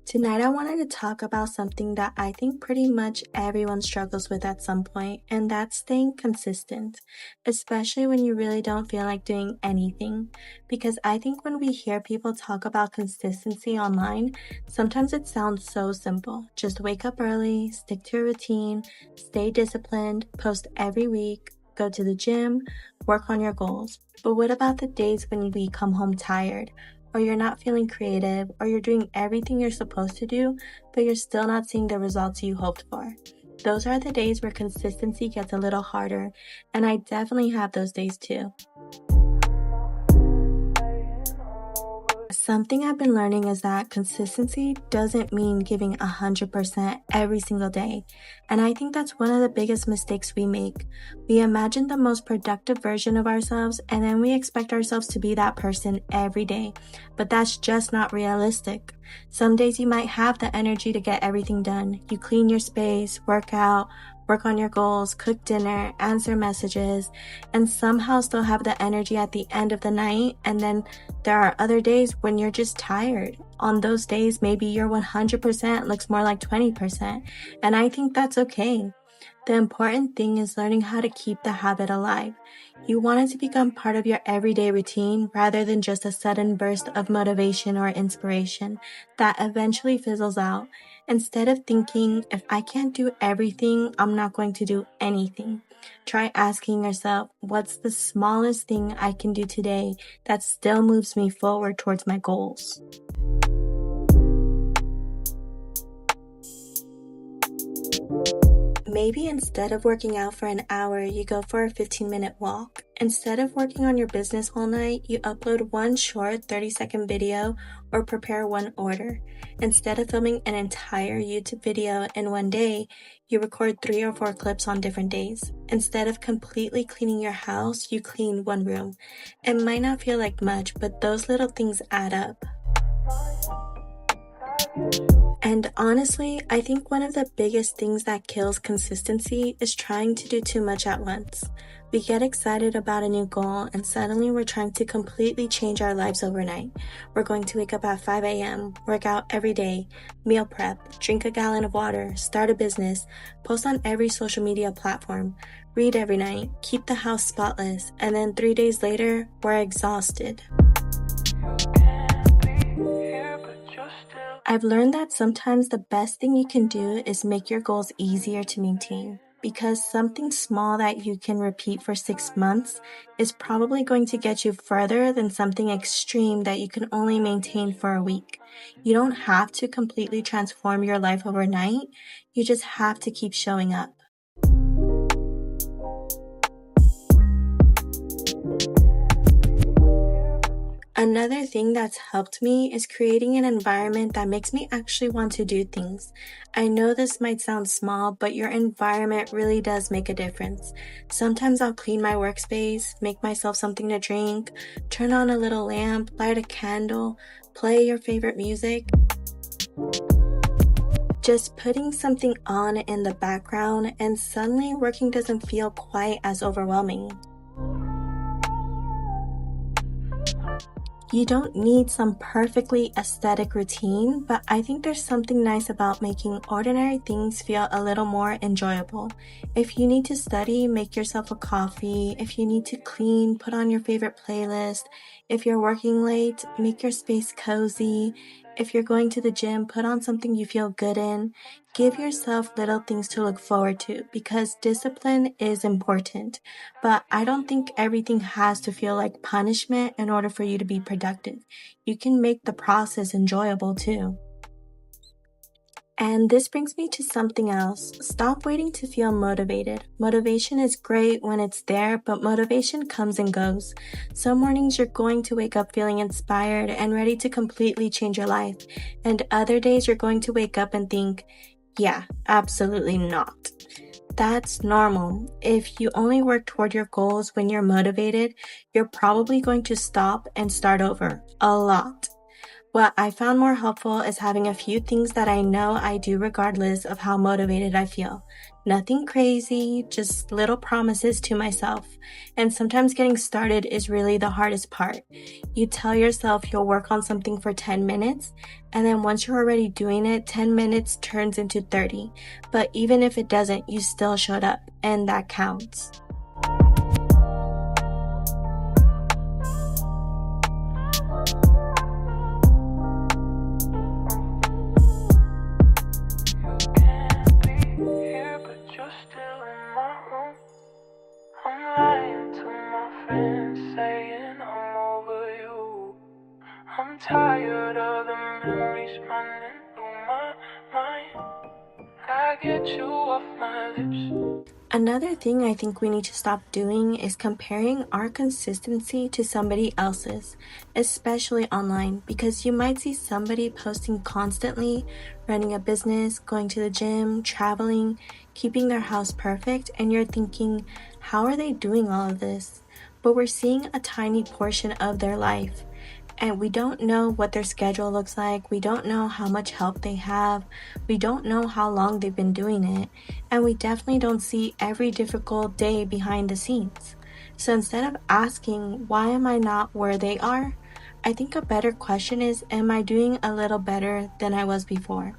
Tonight, I wanted to talk about something that I think pretty much everyone struggles with at some point, and that's staying consistent, especially when you really don't feel like doing anything. Because I think when we hear people talk about consistency online, sometimes it sounds so simple. Just wake up early, stick to a routine, stay disciplined, post every week, go to the gym, work on your goals. But what about the days when we come home tired? Or you're not feeling creative, or you're doing everything you're supposed to do, but you're still not seeing the results you hoped for. Those are the days where consistency gets a little harder, and I definitely have those days too. Something I've been learning is that consistency doesn't mean giving 100% every single day. And I think that's one of the biggest mistakes we make. We imagine the most productive version of ourselves and then we expect ourselves to be that person every day. But that's just not realistic. Some days you might have the energy to get everything done. You clean your space, work out, work on your goals, cook dinner, answer messages, and somehow still have the energy at the end of the night. And then there are other days when you're just tired. On those days, maybe your 100% looks more like 20%. And I think that's okay. The important thing is learning how to keep the habit alive. You want it to become part of your everyday routine rather than just a sudden burst of motivation or inspiration that eventually fizzles out. Instead of thinking, if I can't do everything, I'm not going to do anything. Try asking yourself, what's the smallest thing I can do today that still moves me forward towards my goals? Maybe instead of working out for an hour, you go for a 15-minute walk. Instead of working on your business all night, you upload one short 30-second video or prepare one order. Instead of filming an entire YouTube video in one day, you record 3 or 4 clips on different days. Instead of completely cleaning your house, you clean one room. It might not feel like much, but those little things add up. And honestly, I think one of the biggest things that kills consistency is trying to do too much at once. We get excited about a new goal and suddenly we're trying to completely change our lives overnight. We're going to wake up at 5 a.m., work out every day, meal prep, drink a gallon of water, start a business, post on every social media platform, read every night, keep the house spotless, and then 3 days later, we're exhausted. I've learned that sometimes the best thing you can do is make your goals easier to maintain, because something small that you can repeat for 6 months is probably going to get you further than something extreme that you can only maintain for a week. You don't have to completely transform your life overnight, you just have to keep showing up. Another thing that's helped me is creating an environment that makes me actually want to do things. I know this might sound small, but your environment really does make a difference. Sometimes I'll clean my workspace, make myself something to drink, turn on a little lamp, light a candle, play your favorite music. Just putting something on in the background and suddenly working doesn't feel quite as overwhelming. You don't need some perfectly aesthetic routine, but I think there's something nice about making ordinary things feel a little more enjoyable. If you need to study, make yourself a coffee. If you need to clean, put on your favorite playlist. If you're working late, make your space cozy. If you're going to the gym, put on something you feel good in. Give yourself little things to look forward to because discipline is important. But I don't think everything has to feel like punishment in order for you to be productive. You can make the process enjoyable too. And this brings me to something else. Stop waiting to feel motivated. Motivation is great when it's there, but motivation comes and goes. Some mornings you're going to wake up feeling inspired and ready to completely change your life. And other days you're going to wake up and think, yeah, absolutely not. That's normal. If you only work toward your goals when you're motivated, you're probably going to stop and start over a lot. What I found more helpful is having a few things that I know I do regardless of how motivated I feel. Nothing crazy, just little promises to myself. And sometimes getting started is really the hardest part. You tell yourself you'll work on something for 10 minutes, and then once you're already doing it, 10 minutes turns into 30. But even if it doesn't, you still showed up, and that counts. I'm tired of the memories running through my mind. I get you off my lips. Another thing I think we need to stop doing is comparing our consistency to somebody else's, especially online, because you might see somebody posting constantly, running a business, going to the gym, traveling, keeping their house perfect, and you're thinking, how are they doing all of this? But we're seeing a tiny portion of their life. And we don't know what their schedule looks like. We don't know how much help they have. We don't know how long they've been doing it. And we definitely don't see every difficult day behind the scenes. So instead of asking, why am I not where they are? I think a better question is, am I doing a little better than I was before?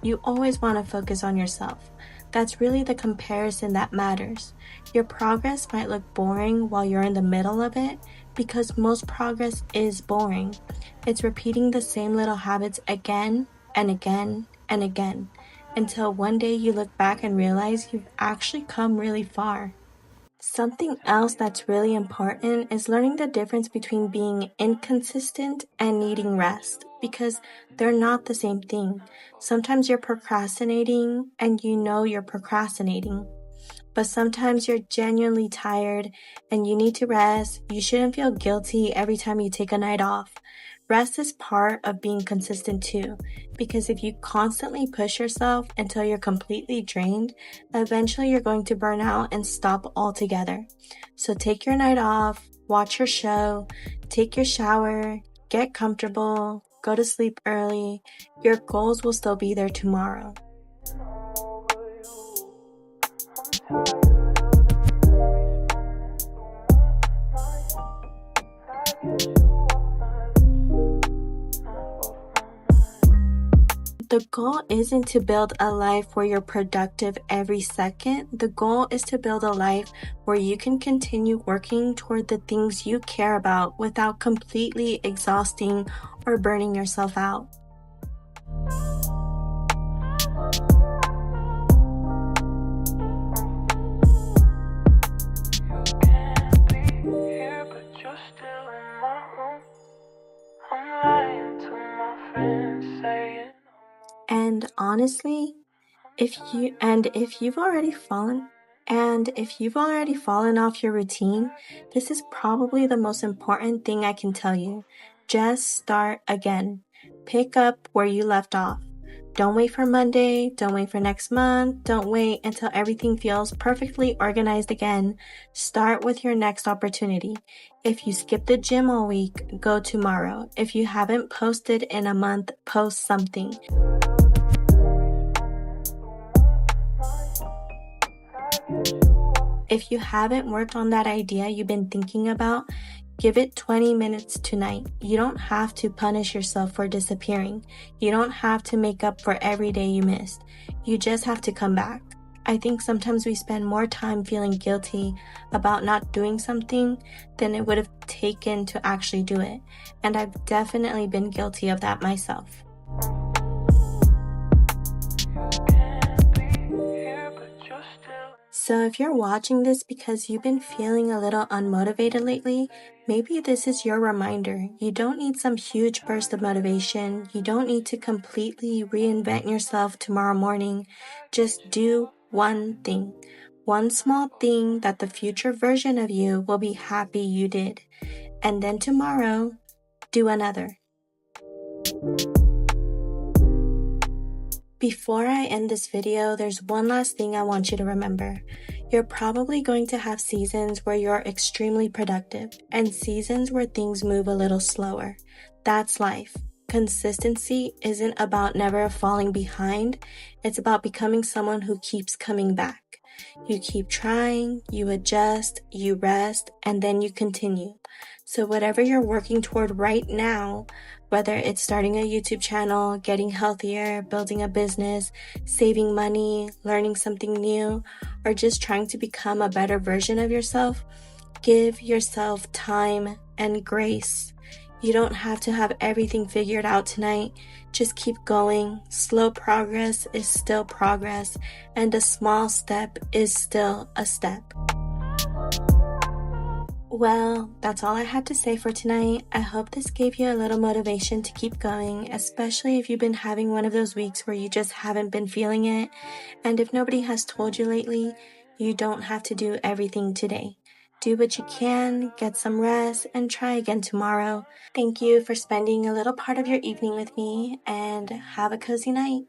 You always want to focus on yourself. That's really the comparison that matters. Your progress might look boring while you're in the middle of it, because most progress is boring. It's repeating the same little habits again and again and again, until one day you look back and realize you've actually come really far. Something else that's really important is learning the difference between being inconsistent and needing rest, because they're not the same thing. Sometimes you're procrastinating and you know you're procrastinating, but sometimes you're genuinely tired and you need to rest. You shouldn't feel guilty every time you take a night off. Rest is part of being consistent too, because if you constantly push yourself until you're completely drained, eventually you're going to burn out and stop altogether. So take your night off, watch your show, take your shower, get comfortable, go to sleep early. Your goals will still be there tomorrow. The goal isn't to build a life where you're productive every second. The goal is to build a life where you can continue working toward the things you care about without completely exhausting or burning yourself out. And honestly, if you've already fallen off your routine, this is probably the most important thing I can tell you. Just start again. Pick up where you left off. Don't wait for Monday, don't wait for next month, don't wait until everything feels perfectly organized again. Start with your next opportunity. If you skip the gym all week, go tomorrow. If you haven't posted in a month, post something. If you haven't worked on that idea you've been thinking about, give it 20 minutes tonight. You don't have to punish yourself for disappearing. You don't have to make up for every day you missed. You just have to come back. I think sometimes we spend more time feeling guilty about not doing something than it would have taken to actually do it. And I've definitely been guilty of that myself. So if you're watching this because you've been feeling a little unmotivated lately, maybe this is your reminder. You don't need some huge burst of motivation. You don't need to completely reinvent yourself tomorrow morning. Just do one thing. One small thing that the future version of you will be happy you did. And then tomorrow, do another. Before I end this video, there's one last thing I want you to remember. You're probably going to have seasons where you're extremely productive and seasons where things move a little slower. That's life. Consistency isn't about never falling behind. It's about becoming someone who keeps coming back. You keep trying, you adjust, you rest, and then you continue. So whatever you're working toward right now, whether it's starting a YouTube channel, getting healthier, building a business, saving money, learning something new, or just trying to become a better version of yourself, give yourself time and grace. You don't have to have everything figured out tonight. Just keep going. Slow progress is still progress, and a small step is still a step. Well, that's all I had to say for tonight. I hope this gave you a little motivation to keep going, especially if you've been having one of those weeks where you just haven't been feeling it. And if nobody has told you lately, you don't have to do everything today. Do what you can, get some rest, and try again tomorrow. Thank you for spending a little part of your evening with me, and have a cozy night.